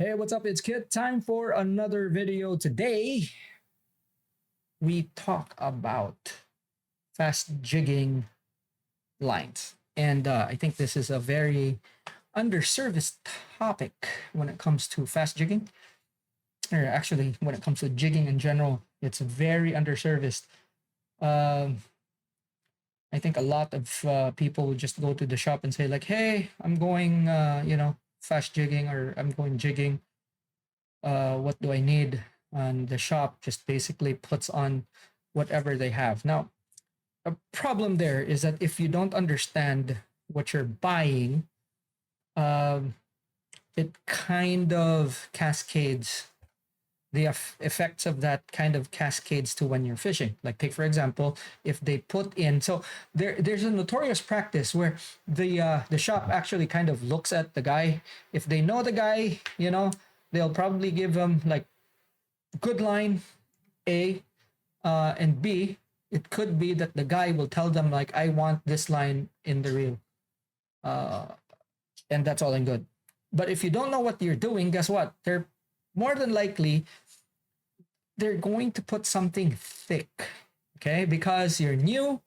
Hey, what's up? It's Kit. Time for another video. Today, we talk about fast jigging lines. And I think this is a very underserviced topic when it comes to fast jigging. Or actually, when it comes to jigging in general, it's very underserviced. Um, I think a lot of people would just go to the shop and say, like, hey, I'm going, fast jigging or I'm going jigging. What do I need? And the shop just basically puts on whatever they have. Now, a problem there is that if you don't understand what you're buying, um, it kind of cascades. The effects of that kind of cascades to when you're fishing. Like, take for example, if they put in, so there's a notorious practice where the shop actually kind of looks at the guy. If they know the guy, they'll probably give him like good line A, and B, it could be that the guy will tell them like, I want this line in the reel, uh, and that's all in good. But if you don't know what you're doing, guess what? They're more than likely they're going to put something thick, okay? Because you're new,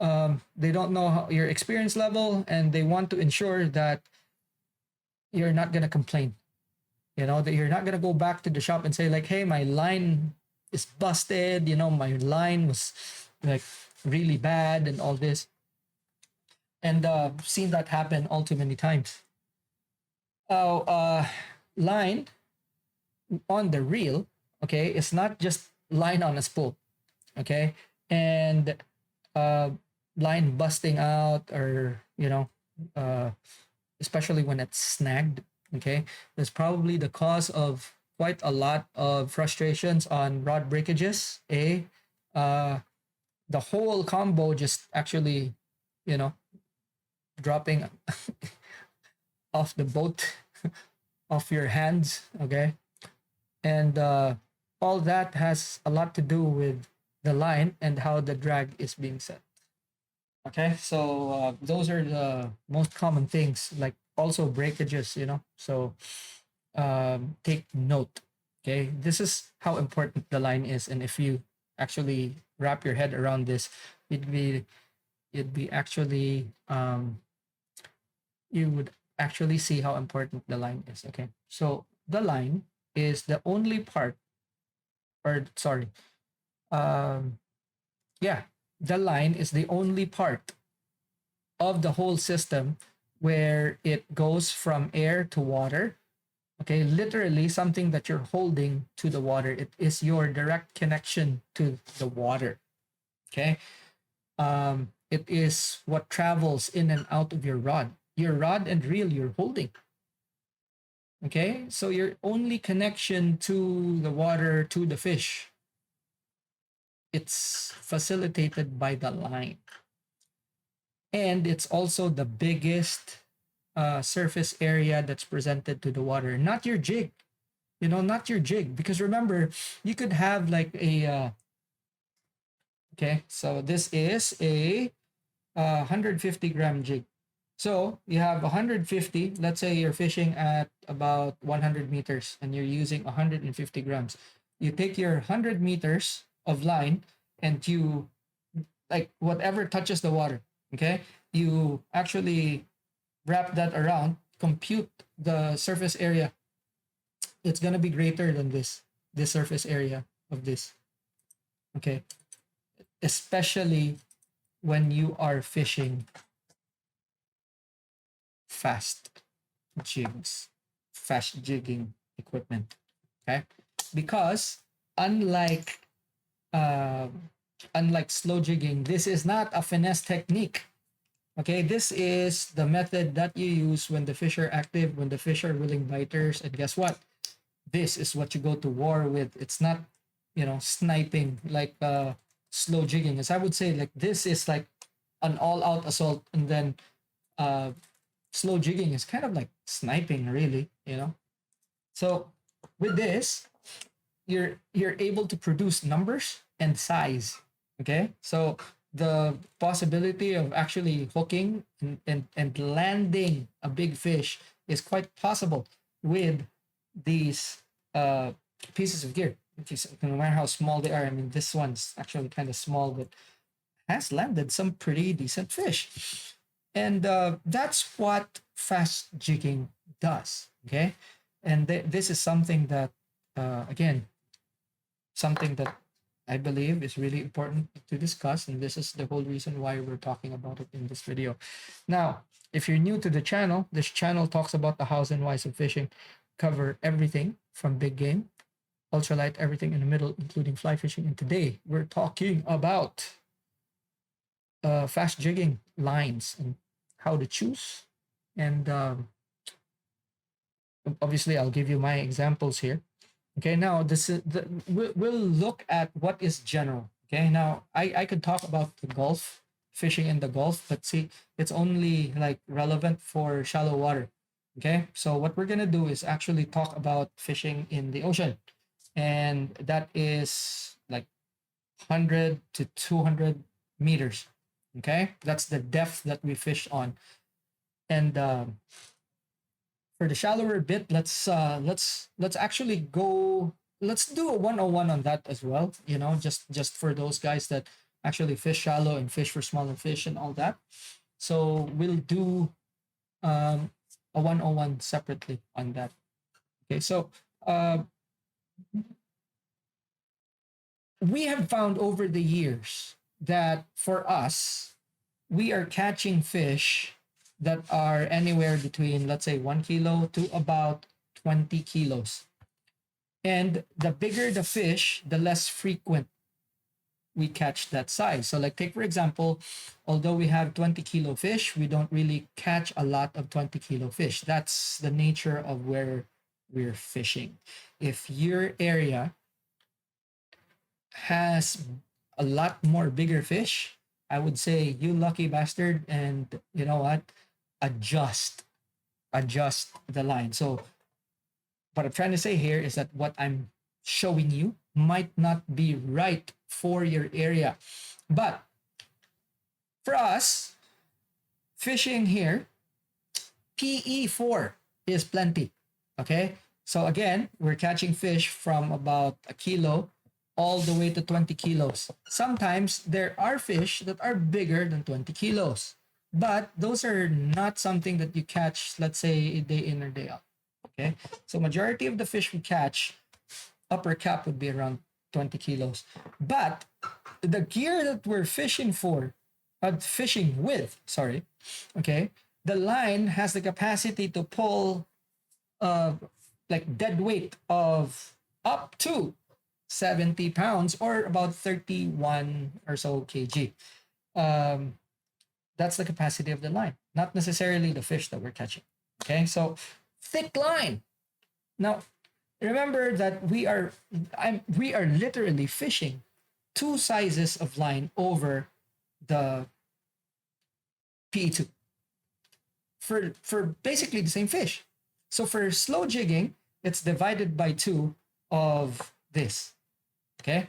they don't know your experience level, and they want to ensure that you're not gonna complain. That you're not gonna go back to the shop and say like, hey, my line is busted, my line was like really bad and all this. And seen that happen all too many times. Oh, line on the reel, okay, it's not just line on a spool, okay, and uh, line busting out, or uh, especially when it's snagged, okay, that's probably the cause of quite a lot of frustrations on rod breakages. Uh, the whole combo just actually, you know, dropping off the boat, off your hands, okay, and all that has a lot to do with the line and how the drag is being set. Okay, so those are the most common things, like also breakages, So take note. Okay, this is how important the line is, and if you actually wrap your head around this, it'd be it'd be actually you would actually see how important the line is. Okay, so the line is the only part, or sorry, um, yeah, the line is the only part of the whole system where it goes from air to water. Okay, literally something that you're holding to the water. It is your direct connection to the water. Okay, it is what travels in and out of your rod and reel you're holding. Okay, so your only connection to the water, to the fish, it's facilitated by the line. And it's also the biggest surface area that's presented to the water, not your jig, not your jig. Because remember, you could have like okay, so this is a 150-gram jig. So you have 150, let's say you're fishing at about 100 meters and you're using 150 grams. You take your 100 meters of line and you, like, whatever touches the water, okay, you actually wrap that around, compute the surface area. It's going to be greater than this surface area of this, okay, especially when you are fishing fast jigs, fast jigging equipment. Okay, because unlike uh, unlike slow jigging, this is not a finesse technique. Okay, this is the method that you use when the fish are active, when the fish are willing biters, and guess what? This is what you go to war with. It's not, sniping like slow jigging. As I would say, like, this is like an all-out assault, and then uh, slow jigging is kind of like sniping, really. So with this, you're able to produce numbers and size. Okay, so the possibility of actually hooking and landing a big fish is quite possible with these uh, pieces of gear. No matter how small they are, I mean, this one's actually kind of small, but has landed some pretty decent fish. And that's what fast jigging does. Okay. And this is something that, again, something that I believe is really important to discuss. And this is the whole reason why we're talking about it in this video. Now, if you're new to the channel, this channel talks about the hows and whys of fishing, cover everything from big game, ultralight, everything in the middle, including fly fishing. And today we're talking about fast jigging lines and how to choose. And obviously, I'll give you my examples here. Okay, now this is we'll look at what is general. Okay, now I could talk about the Gulf, fishing in the Gulf, but see, it's only like relevant for shallow water. Okay, so what we're gonna do is actually talk about fishing in the ocean, and that is like 100 to 200 meters. Okay, that's the depth that we fish on, and for the shallower bit, let's actually go. Let's do a 101 on that as well. You know, just for those guys that actually fish shallow and fish for smaller fish and all that. So we'll do a 101 separately on that. Okay, so uh, we have found over the years that for us, we are catching fish that are anywhere between, let's say, 1 kilo to about 20 kilos. And the bigger the fish, the less frequent we catch that size. So, like, take for example, although we have 20-kilo fish, we don't really catch a lot of 20-kilo fish. That's the nature of where we're fishing. If your area has a lot more bigger fish, I would say you lucky bastard, and you know what? Adjust, adjust the line. So what I'm trying to say here is that what I'm showing you might not be right for your area. But for us, fishing here, PE4 is plenty. Okay? So again, we're catching fish from about a kilo all the way to 20 kilos. Sometimes there are fish that are bigger than 20 kilos. But those are not something that you catch, let's say, day in or day out. Okay? So majority of the fish we catch, upper cap would be around 20 kilos. But the gear that we're fishing for, fishing with, sorry, okay, the line has the capacity to pull like dead weight of up to 70 pounds or about 31 or so kg. Um, that's the capacity of the line, not necessarily the fish that we're catching. Okay, so thick line. Now, remember that we are literally fishing two sizes of line over the PE2 for basically the same fish. So for slow jigging, it's divided by two of this. Okay,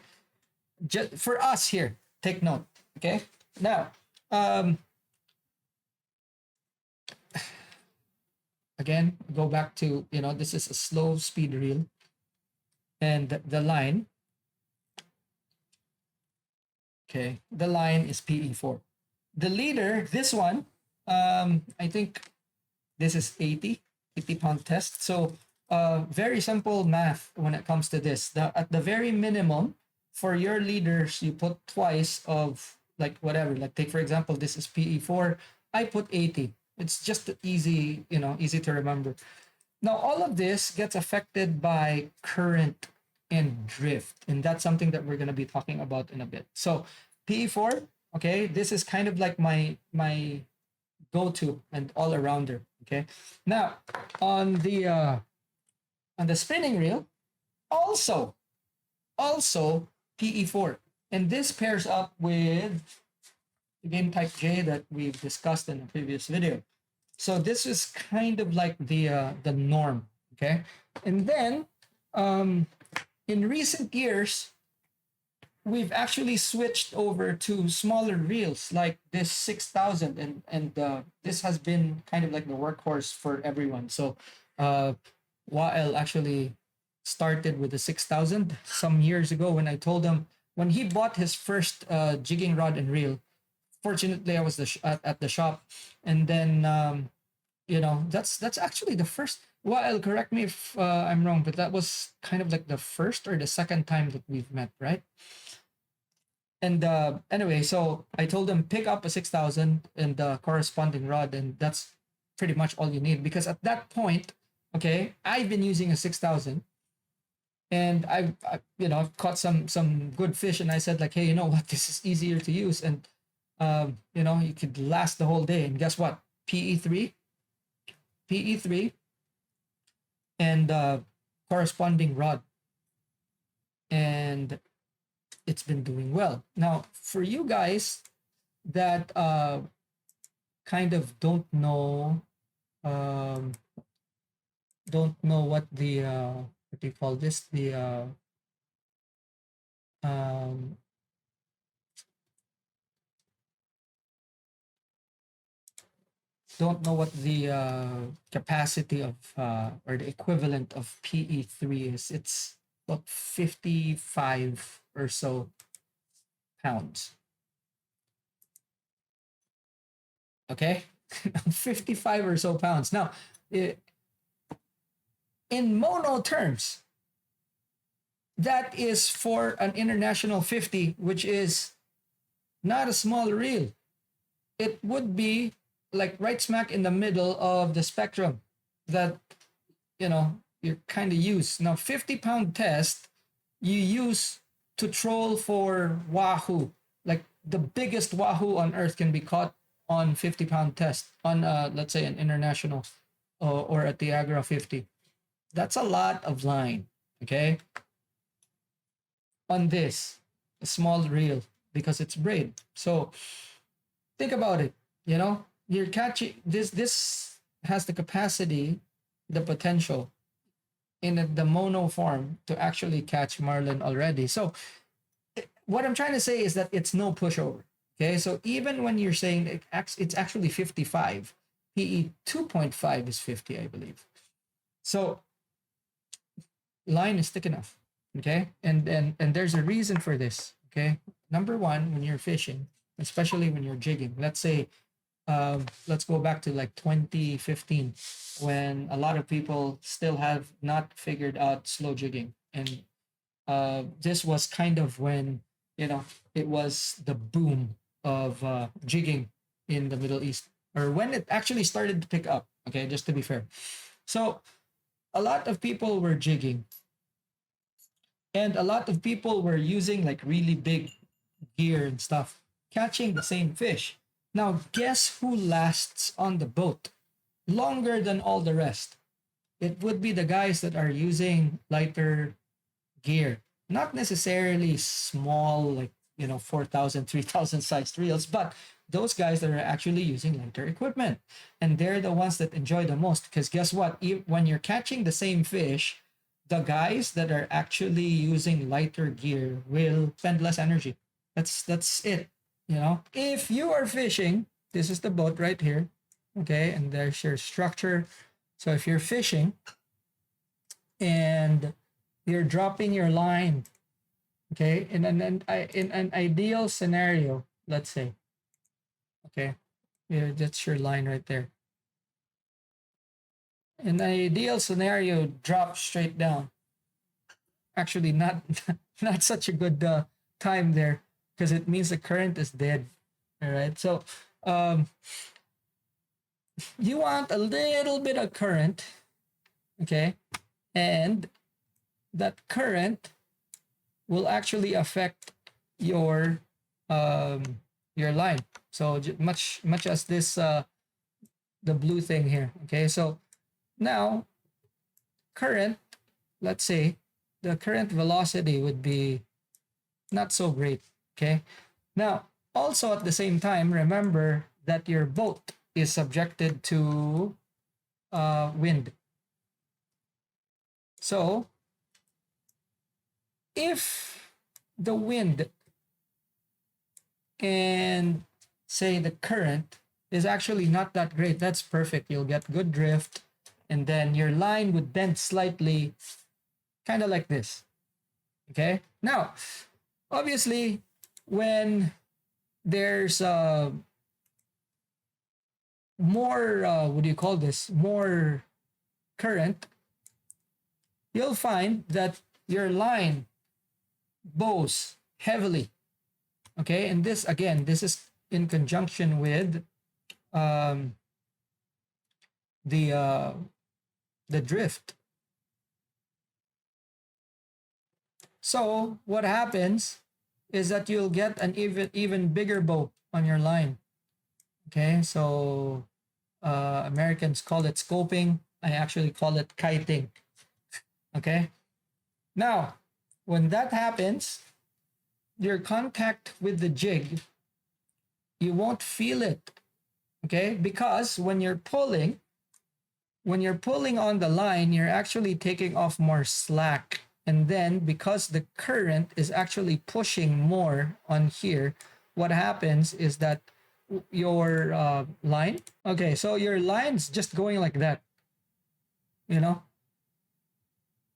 just for us here, take note. Okay, now again, go back to, you know, this is a slow speed reel, and the line. Okay, the line is PE4. The leader, this one, I think this is 80 pound test. So very simple math when it comes to this. At the very minimum, for your leaders, you put twice of like whatever. Like take for example, this is PE4. I put 80. It's just easy, you know, easy to remember. Now all of this gets affected by current and drift, and that's something that we're going to be talking about in a bit. So PE4, okay, this is kind of like my go-to and all-arounder. Okay, now on the spinning reel, also PE4, and this pairs up with the game type J that we've discussed in a previous video. So this is kind of like the norm. Okay, and then in recent years, we've actually switched over to smaller reels like this 6,000, and this has been kind of like the workhorse for everyone. So Wael actually started with the 6,000 some years ago when I told him when he bought his first jigging rod and reel. Fortunately, I was at the shop, and then that's actually the first. Well, correct me if I'm wrong, but that was kind of like the first or the second time that we've met, right? And anyway, so I told him pick up a 6,000 and the corresponding rod, and that's pretty much all you need because at that point, okay, I've been using a 6,000 and I've caught some good fish, and I said like, hey, you know what, this is easier to use, and you could last the whole day. And guess what? PE3, PE3, and corresponding rod, and it's been doing well. Now, for you guys that kind of um, don't know what the what do you call this? The um, don't know what the capacity of or the equivalent of PE3 is. It's about 55 or so pounds. Okay, 55 or so pounds. Now, in mono terms, that is for an international 50, which is not a small reel. It would be like right smack in the middle of the spectrum that you kind of use. Now, 50-pound test you use to troll for wahoo. Like the biggest wahoo on earth can be caught on 50-pound test on let's say an international or at the Agra 50. That's a lot of line, okay? On this a small reel because it's braid. So think about it. You're catching this has the capacity, the potential in the mono form to actually catch marlin already. So what I'm trying to say is that it's no pushover. Okay, so even when you're saying it's actually 55, PE 2.5 is 50, I believe. So line is thick enough. Okay, and there's a reason for this. Okay, number one, when you're fishing, especially when you're jigging, let's say let's go back to like 2015 when a lot of people still have not figured out slow jigging, and this was kind of when it was the boom of jigging in the Middle East, or when it actually started to pick up. Okay, just to be fair. So a lot of people were jigging, and a lot of people were using like really big gear and stuff, catching the same fish. Now, guess who lasts on the boat longer than all the rest? It would be the guys that are using lighter gear, not necessarily small, like 4,000, 3,000 sized reels, but those guys that are actually using lighter equipment. And they're the ones that enjoy the most because guess what? When you're catching the same fish, the guys that are actually using lighter gear will spend less energy. That's it. If you are fishing, this is the boat right here. Okay, and there's your structure. So if you're fishing and you're dropping your line, okay, in an ideal scenario, let's say, okay, yeah, that's your line right there. In an ideal scenario, drop straight down. Actually, not not such a good time there because it means the current is dead. All right, so you want a little bit of current, okay, and that current will actually affect your line. So much as this the blue thing here. Okay, so now current, let's say the current velocity would be not so great. Okay, now also at the same time, remember that your boat is subjected to wind. So if the wind and say the current is actually not that great, that's perfect. You'll get good drift, and then your line would bend slightly, kind of like this. Okay. Now, obviously, when there's more, what do you call this? More current, you'll find that your line bows heavily. Okay. And this, again, this is in conjunction with um, the uh, the drift. So what happens is that you'll get an even bigger bow on your line. Okay, so Americans call it scoping. I actually call it kiting. Okay, now when that happens, your contact with the jig, you won't feel it. Okay, because when you're pulling on the line, you're actually taking off more slack. And then because the current is actually pushing more on here, what happens is that your line, okay, so your line's just going like that, you know,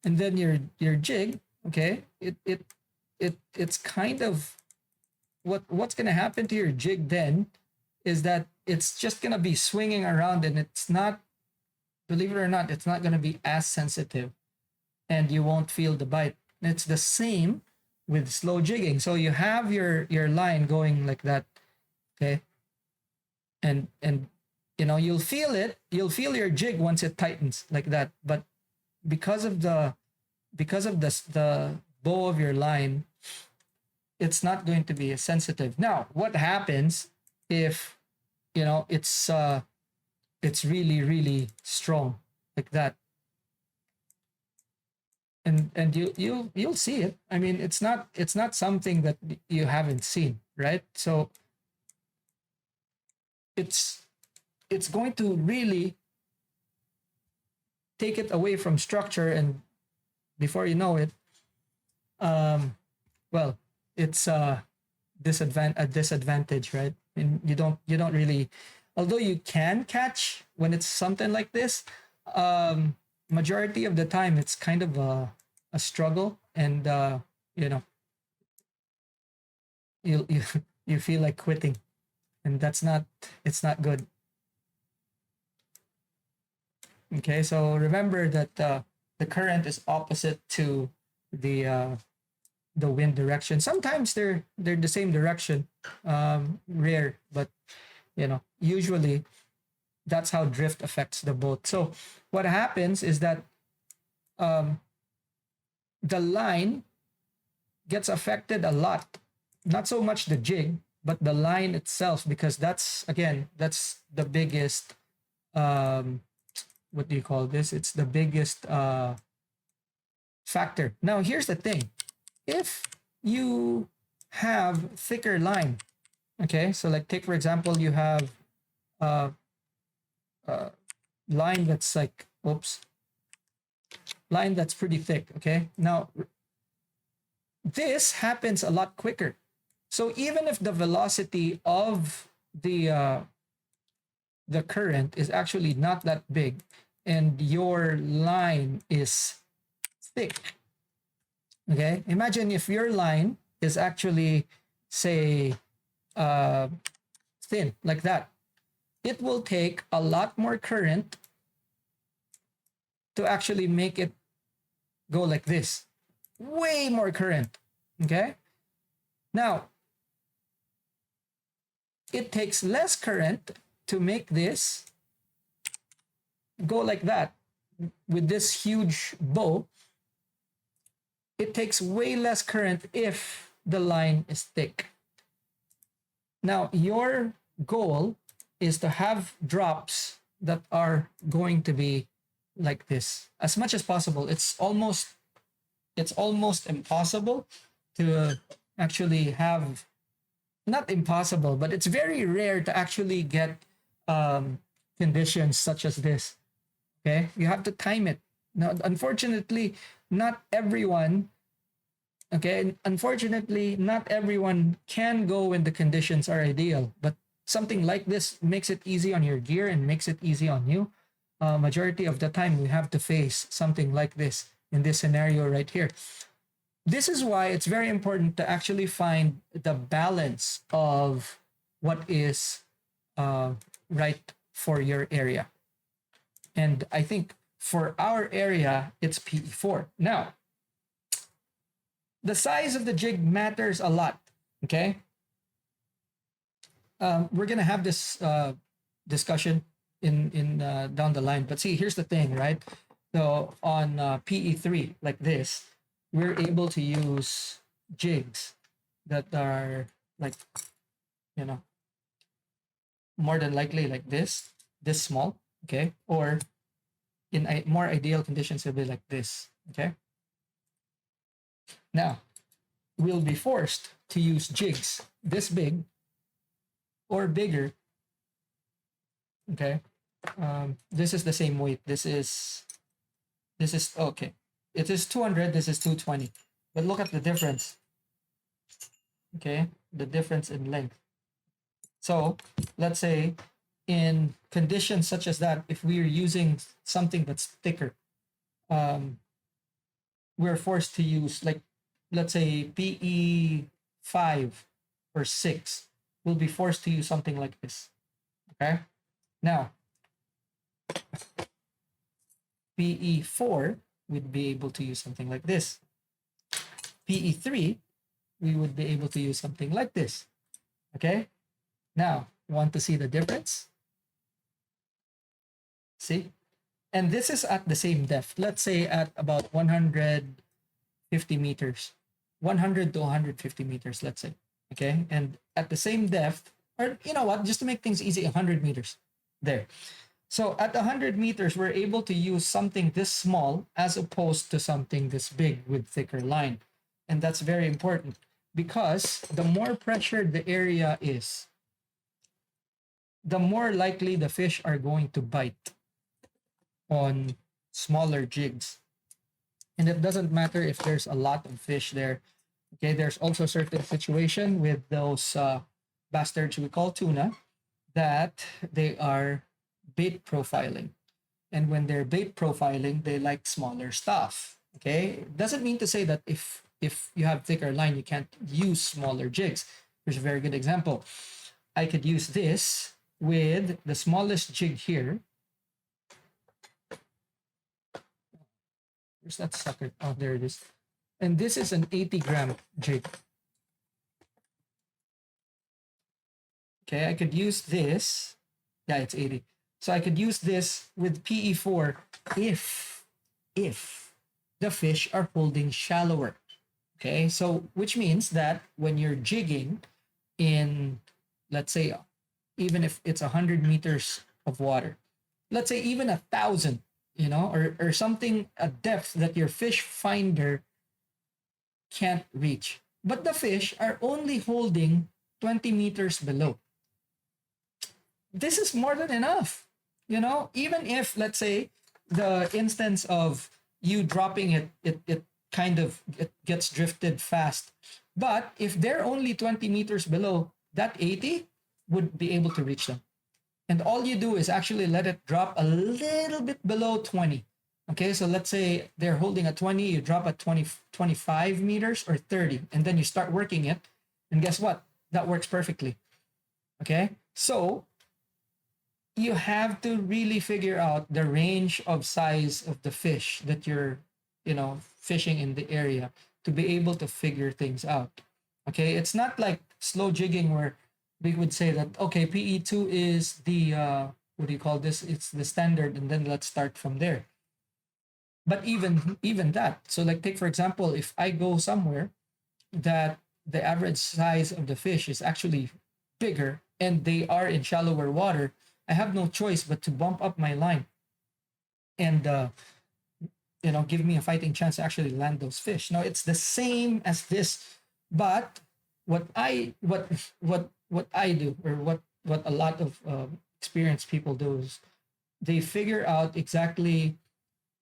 and then your jig, okay, it's kind of what's gonna happen to your jig then is that it's just gonna be swinging around, and it's not, believe it or not, it's not gonna be as sensitive, and you won't feel the bite. It's the same with slow jigging. So you have your line going like that, okay, and you know, you'll feel it, you'll feel your jig once it tightens like that, but because of the bow of your line, it's not going to be as sensitive. Now what happens if, you know, it's really strong like that, and you'll see it. I mean, it's not something that you haven't seen, right? So it's going to really take it away from structure, and before you know it, well, it's a disadvantage, right? And you don't really, although you can catch when it's something like this, majority of the time it's kind of a struggle, and you know, you you feel like quitting, and it's not good. Okay, so remember that the current is opposite to the wind direction. Sometimes they're the same direction, rare, but you know, usually that's how drift affects the boat. So what happens is that um, the line gets affected a lot, not so much the jig, but the line itself, because that's the biggest, what do you call this? It's the biggest factor. Now here's the thing: if you have thicker line, okay, so like take for example, you have uh, line that's like, oops, line that's pretty thick. Okay, now this happens a lot quicker. So even if the velocity of the current is actually not that big, and your line is thick, okay, imagine if your line is actually, say, uh, thin like that, it will take a lot more current to actually make it go like this, way more current. Okay, now it takes less current to make this go like that. With this huge bow, it takes way less current if the line is thick. Now your goal is to have drops that are going to be like this as much as possible. It's almost impossible to actually have, not impossible, but it's very rare to actually get conditions such as this. Okay, you have to time it. Now, unfortunately, not everyone. Okay, unfortunately, not everyone can go when the conditions are ideal. But something like this makes it easy on your gear and makes it easy on you. majority of the time we have to face something like this in this scenario right here. This is why it's very important to actually find the balance of what is right for your area. And I think for our area, it's PE4. Now, the size of the jig matters a lot. Okay. We're gonna have this discussion in down the line. But see, here's the thing, right? So on PE3 like this, we're able to use jigs that are like, you know, more than likely like this small, okay? Or in more ideal conditions, it'll be like this, okay? Now, we'll be forced to use jigs this big or bigger, okay? This is the same weight. This is okay. It is 200, this is 220. But look at the difference, okay? The difference in length. So let's say in conditions such as that, if we're using something that's thicker, we're forced to use, like, let's say PE 5 or 6, we'll be forced to use something like this. Okay. Now, PE 4, we'd be able to use something like this. PE 3, we would be able to use something like this. Okay. Now, want to see the difference? See? And this is at the same depth. Let's say at about 150 meters, 100 to 150 meters, let's say. Okay. And at the same depth, or you know what, just to make things easy, 100 meters there. So at 100 meters, we're able to use something this small as opposed to something this big with thicker line. And that's very important because the more pressured the area is, the more likely the fish are going to bite on smaller jigs. And it doesn't matter if there's a lot of fish there. Okay, there's also a certain situation with those bastards we call tuna that they are bait profiling. And when they're bait profiling, they like smaller stuff. Okay, doesn't mean to say that if you have thicker line, you can't use smaller jigs. Here's a very good example. I could use this with the smallest jig here. Where's that sucker? Oh, there it is. And this is an 80-gram jig. Okay, I could use this. Yeah, it's 80. So I could use this with PE4 if the fish are holding shallower. Okay, so which means that when you're jigging in, let's say, even if it's 100 meters of water, let's say even 1,000, you know, or something, a depth that your fish finder can't reach, but the fish are only holding 20 meters below. This is more than enough, you know, even if, let's say, the instance of you dropping it kind of, it gets drifted fast. But if they're only 20 meters below, that 80 would be able to reach them. And all you do is actually let it drop a little bit below 20. Okay, so let's say they're holding at 20, you drop at 20, 25 meters or 30, and then you start working it. And guess what? That works perfectly. Okay, so you have to really figure out the range of size of the fish that you're, you know, fishing in the area to be able to figure things out. Okay, it's not like slow jigging where we would say that, okay, PE2 is the, what do you call this? It's the standard, and then let's start from there. But even that, so like take for example, if I go somewhere that the average size of the fish is actually bigger and they are in shallower water, I have no choice but to bump up my line and you know, give me a fighting chance to actually land those fish. Now it's the same as this, but what I do, or what a lot of experienced people do, is they figure out exactly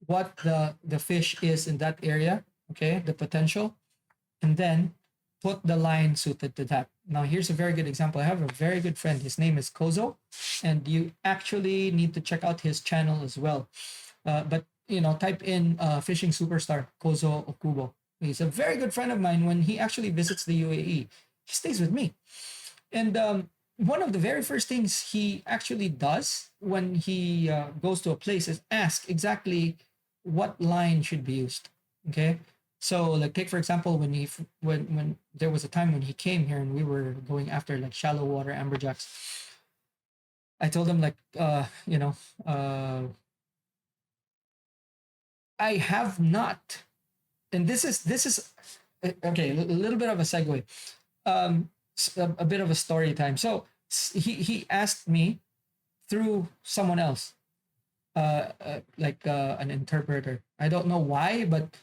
what the fish is in that area, okay, the potential, and then put the line suited to that. Now, here's a very good example. I have a very good friend. His name is Kozo, and you actually need to check out his channel as well. But type in fishing superstar Kozo Okubo. He's a very good friend of mine. When he actually visits the UAE, he stays with me. And one of the very first things he actually does when he goes to a place is ask exactly what line should be used. Okay. So, like, take for example, when there was a time when he came here and we were going after like shallow water amberjacks. I told him like, I have not, and this is okay. A little bit of a segue, a bit of a story time. So he asked me through someone else, like an interpreter. I don't know why, but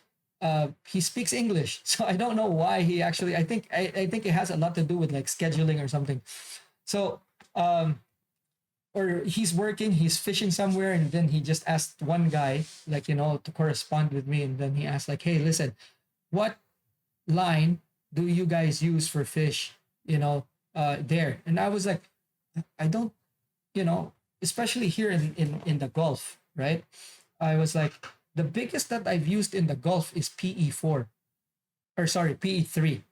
he speaks English, so I don't know why he actually. I think it has a lot to do with like scheduling or something. So or he's working, he's fishing somewhere, and then he just asked one guy, like, to correspond with me, and then he asked like, hey, listen, what line do you guys use for fish, there? And I was like, I don't, especially here in the Gulf, right? I was like, the biggest that I've used in the Gulf is PE4, or sorry, PE3.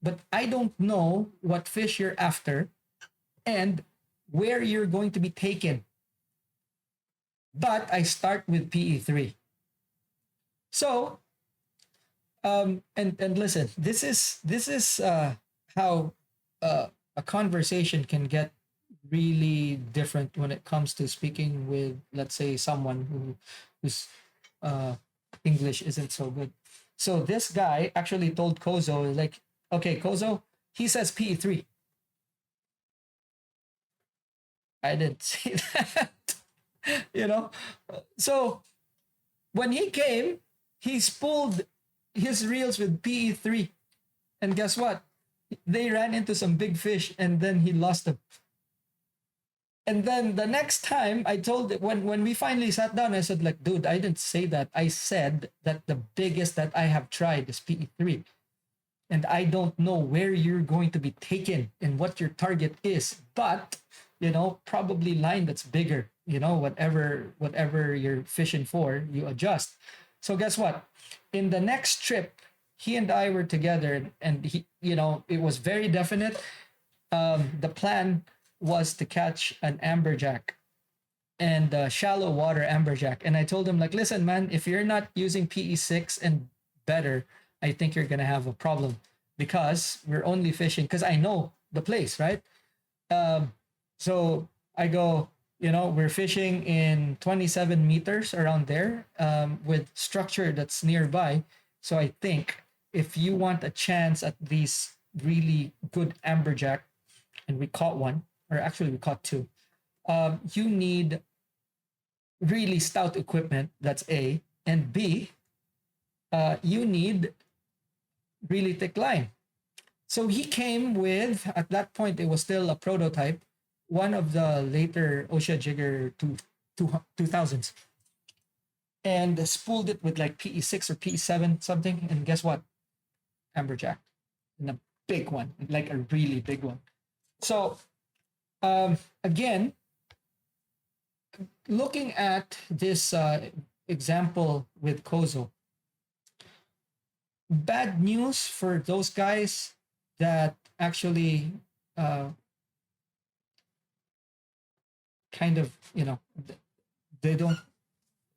But I don't know what fish you're after and where you're going to be taken. But I start with PE3. So, and listen, this is how a conversation can get really different when it comes to speaking with, let's say, someone whose uh, English isn't so good. So this guy actually told Kozo, like, okay, Kozo, he says PE3. I didn't say that, you know. So when he came, he spooled his reels with PE3, and guess what? They ran into some big fish, and then he lost them. And then the next time I told it, when we finally sat down, I said like, dude, I didn't say that. I said that the biggest that I have tried is PE3. And I don't know where you're going to be taken and what your target is, but probably line that's bigger, whatever you're fishing for, you adjust. So guess what? In the next trip, he and I were together, and it was very definite. The plan was to catch an amberjack and shallow water amberjack. And I told him like, listen, man, if you're not using PE6 and better, I think you're gonna have a problem because we're only fishing because I know the place, right? So I go, we're fishing in 27 meters around there with structure that's nearby. So I think if you want a chance at these really good amberjack, and we caught one, or actually we caught two, you need really stout equipment. That's A. And B, you need really thick line. So he came with, at that point, it was still a prototype, one of the later Osha Jigger 2000s, and spooled it with like PE6 or PE7 something. And guess what? Amberjack. And a big one, like a really big one. So, again, looking at this example with Kozo, bad news for those guys that actually kind of, they don't,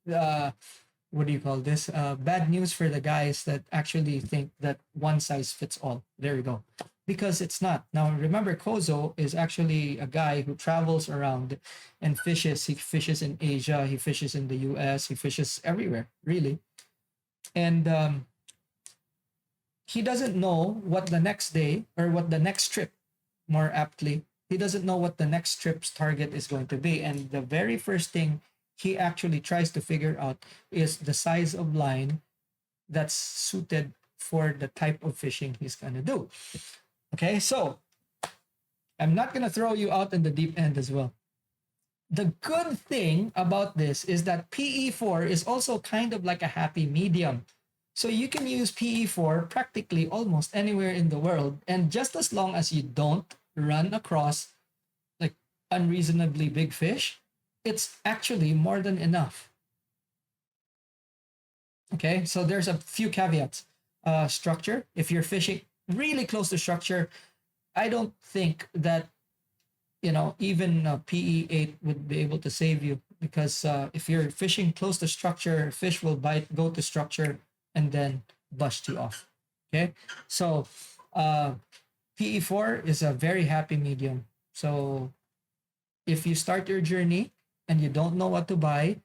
what do you call this? Bad news for the guys that actually think that one size fits all. There you go. Because it's not. Now, remember, Kozo is actually a guy who travels around and fishes. He fishes in Asia, he fishes in the US, he fishes everywhere, really. And he doesn't know what the next day, or what the next trip, more aptly, he doesn't know what the next trip's target is going to be. And the very first thing he actually tries to figure out is the size of line that's suited for the type of fishing he's going to do. Okay, so I'm not going to throw you out in the deep end as well. The good thing about this is that PE4 is also kind of like a happy medium. So you can use PE4 practically almost anywhere in the world. And just as long as you don't run across like unreasonably big fish, it's actually more than enough. Okay, so there's a few caveats. Structure, if you're fishing really close to structure, I don't think that even PE8 would be able to save you, because if you're fishing close to structure, fish will bite, go to structure, and then bust you off. Okay, so uh, PE4 is a very happy medium. So if you start your journey and you don't know what to buy,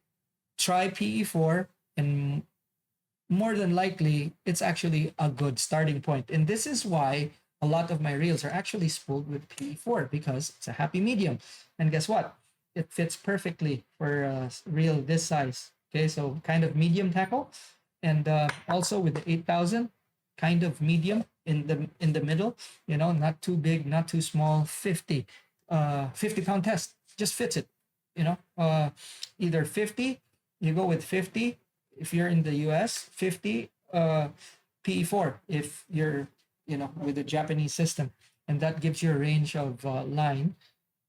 try PE4, and more than likely it's actually a good starting point. And this is why a lot of my reels are actually spooled with PE4, because it's a happy medium. And guess what? It fits perfectly for a reel this size. Okay, so kind of medium tackle, and also with the 8,000, kind of medium in the middle. Not too big, not too small. 50 pound test just fits it. Either 50, you go with 50 if you're in the US, 50 PE4 if you're with the Japanese system, and that gives you a range of line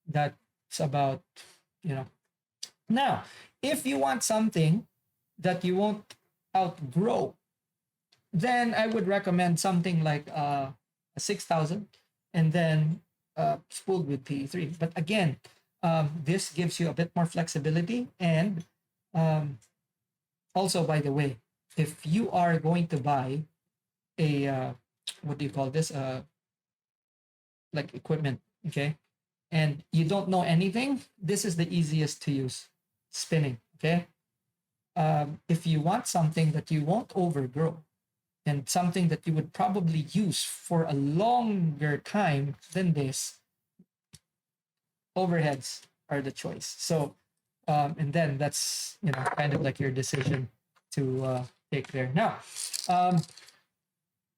that's about you know now, if you want something that you won't outgrow, then I would recommend something like a 6,000, and then spooled with PE3. But again, this gives you a bit more flexibility. And um, also, by the way, if you are going to buy a what do you call this? Like equipment, okay, and you don't know anything, this is the easiest to use: spinning. Okay, if you want something that you won't overgrow and something that you would probably use for a longer time than this, overheads are the choice. So, and then that's kind of like your decision to take there. Now, um,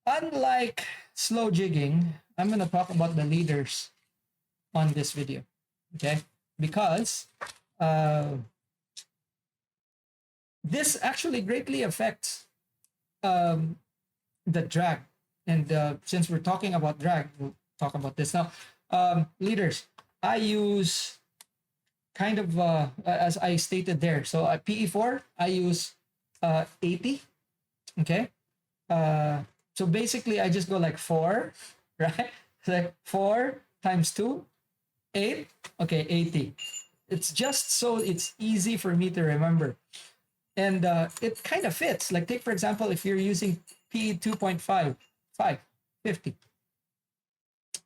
unlike slow jigging, I'm going to talk about the leaders on this video, okay? Because this actually greatly affects the drag. And since we're talking about drag, we'll talk about this now. Leaders, I use kind of as I stated there. So at PE4, I use 80. Okay. So basically, I just go like 4, right? Like 4 times 2, 8. Okay, 80. It's just so it's easy for me to remember. And it kind of fits. Like, take, for example, if you're using PE 2.5, 50.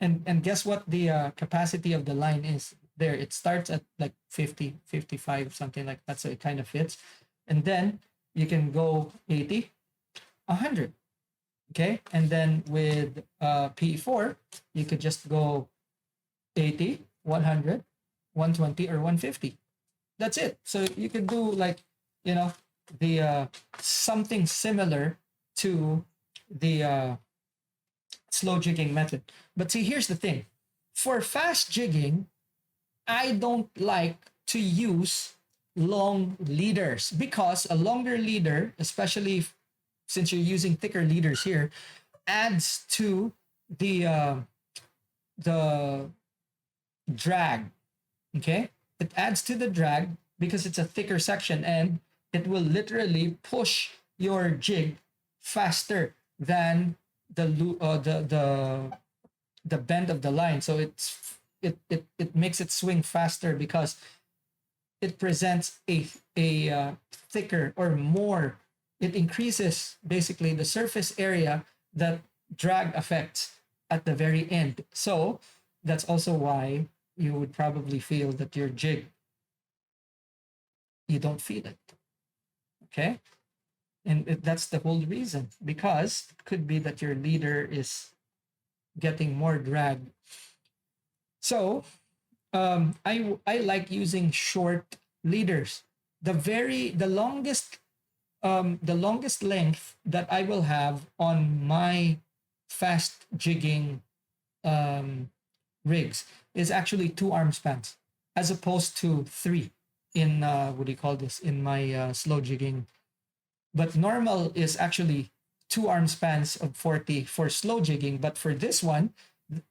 And guess what the capacity of the line is there? It starts at like 50, 55, something like that. So it kind of fits. And then you can go 80, 100. Okay. And then with PE4, you could just go 80, 100, 120, or 150. That's it. So you could do like, the something similar to the slow jigging method. But see, here's the thing. For fast jigging, I don't like to use long leaders, because a longer leader, especially since you're using thicker leaders here, adds to the drag. Okay, it adds to the drag because it's a thicker section, and it will literally push your jig faster than the bend of the line. So it makes it swing faster because it presents a thicker or more. It increases basically the surface area that drag affects at the very end. So that's also why you would probably feel that your jig, you don't feel it. Okay. And that's the whole reason, because it could be that your leader is getting more drag. So I like using short leaders. The longest length that I will have on my fast jigging rigs is actually 2 arm spans, as opposed to 3 in what do you call this, in my slow jigging. But normal is actually two arm spans of 40 for slow jigging, but for this one,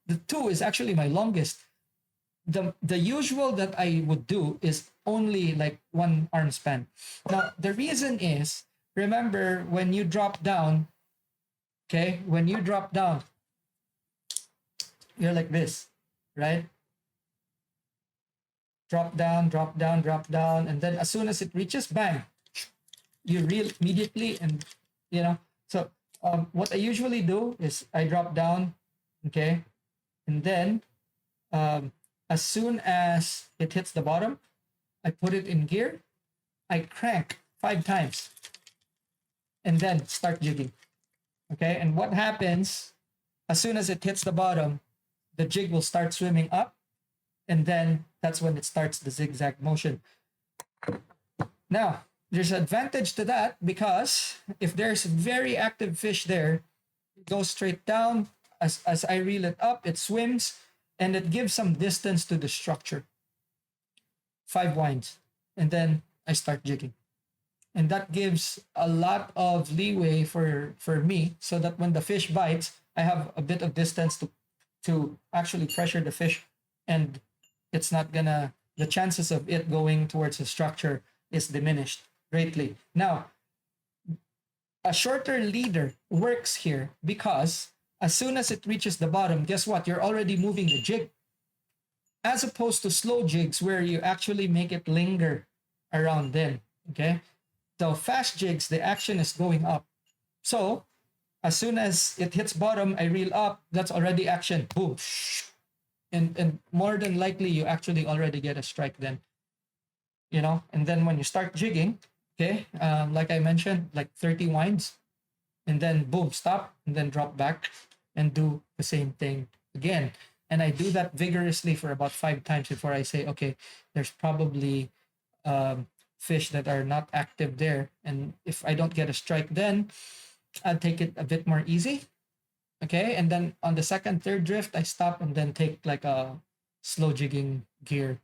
the two is actually my longest. The usual that I would do is only like one arm span. Now the reason is, remember when you drop down, okay, when you drop down, you're like this, right? Drop down, drop down, drop down, and then as soon as it reaches, bang, you reel immediately, and you know. So what I usually do is I drop down, okay, and then as soon as it hits the bottom, I put it in gear, I crank 5 times, and then start jigging. Okay, and what happens as soon as it hits the bottom, the jig will start swimming up, and then that's when it starts the zigzag motion. Now, there's an advantage to that because if there's very active fish there, it goes straight down. As I reel it up, it swims, and it gives some distance to the structure. 5 winds, and then I start jigging. And that gives a lot of leeway for me, so that when the fish bites, I have a bit of distance to actually pressure the fish, and it's not gonna, the chances of it going towards the structure is diminished greatly. Now, a shorter leader works here because as soon as it reaches the bottom, guess what? You're already moving the jig. As opposed to slow jigs where you actually make it linger around then, okay? The fast jigs, the action is going up. So as soon as it hits bottom, I reel up, that's already action, boom. And more than likely, you actually already get a strike then, you know? And then when you start jigging, okay, like I mentioned, like 30 winds, and then boom, stop, and then drop back and do the same thing again. And I do that vigorously for about 5 times before I say, okay, there's probably fish that are not active there. And if I don't get a strike, then I'll take it a bit more easy. Okay. And then on the second, third drift, I stop and then take like a slow jigging gear,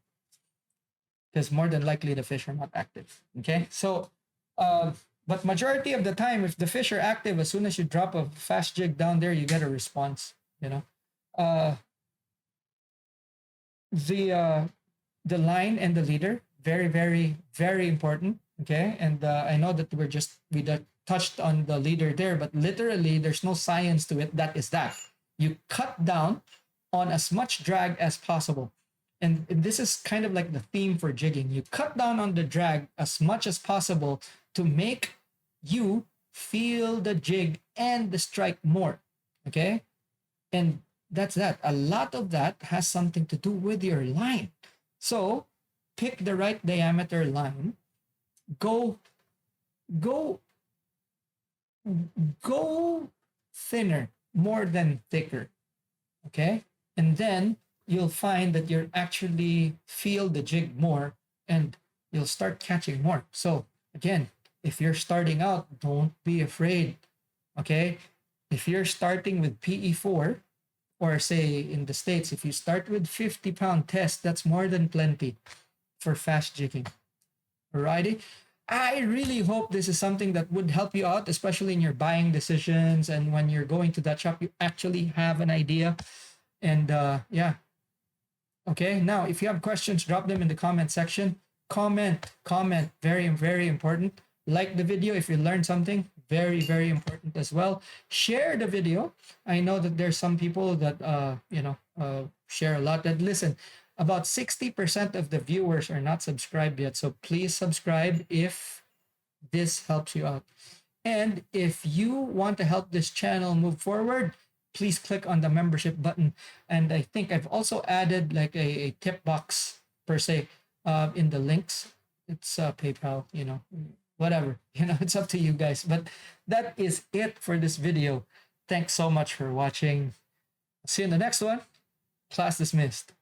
because more than likely the fish are not active. Okay. So, but majority of the time, if the fish are active, as soon as you drop a fast jig down there, you get a response, you know. The line and the leader, very very important, okay? And I know that we touched on the leader there, but literally there's no science to it. That is that you cut down on as much drag as possible, and this is kind of like the theme for jigging. You cut down on the drag as much as possible to make you feel the jig and the strike more, okay? And that's that. A lot of that has something to do with your line. So pick the right diameter line. Go go thinner more than thicker. Okay? And then you'll find that you're actually feel the jig more, and you'll start catching more. So again, if you're starting out, don't be afraid. Okay? If you're starting with PE4, or say in the States, if you start with 50-pound test, that's more than plenty for fast jigging. Alrighty? I really hope this is something that would help you out, especially in your buying decisions, and when you're going to that shop, you actually have an idea. And yeah. Okay, now if you have questions, drop them in the comment section. Comment, very important. Like the video if you learned something, very important as well. Share the video. I know that there's some people that share a lot. That listen, about 60% of the viewers are not subscribed yet, so please subscribe if this helps you out. And if you want to help this channel move forward, please click on the membership button. And I think I've also added like a tip box per se in the links. It's PayPal, whatever, it's up to you guys. But that is it for this video. Thanks so much for watching. See you in the next one. Class dismissed.